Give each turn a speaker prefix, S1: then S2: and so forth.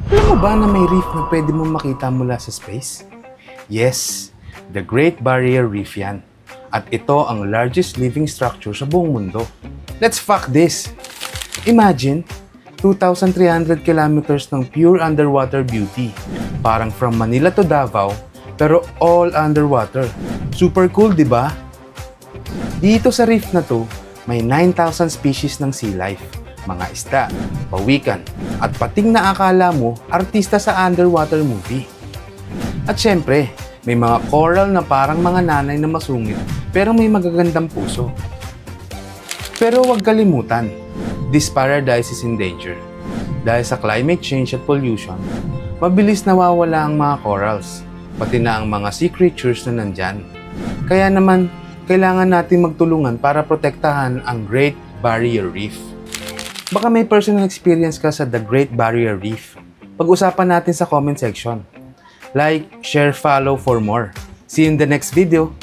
S1: Alam mo ba na may reef na pwede mong makita mula sa space? Yes, the Great Barrier Reef yan. At ito ang largest living structure sa buong mundo. Let's fact this! Imagine, 2,300 kilometers ng pure underwater beauty. Parang from Manila to Davao, pero all underwater. Super cool, di ba? Dito sa reef na to, may 9,000 species ng sea life. Mga isda, pawikan, at pating na akala mo artista sa underwater movie. At syempre, may mga coral na parang mga nanay na masungit pero may magagandang puso. Pero huwag kalimutan, this paradise is in danger. Dahil sa climate change at pollution, mabilis nawawala ang mga corals, pati na ang mga sea creatures na nandyan. Kaya naman, kailangan natin magtulungan para protektahan ang Great Barrier Reef. Baka may personal experience ka sa The Great Barrier Reef. Pag-usapan natin sa comment section. Like, share, follow for more. See you in the next video.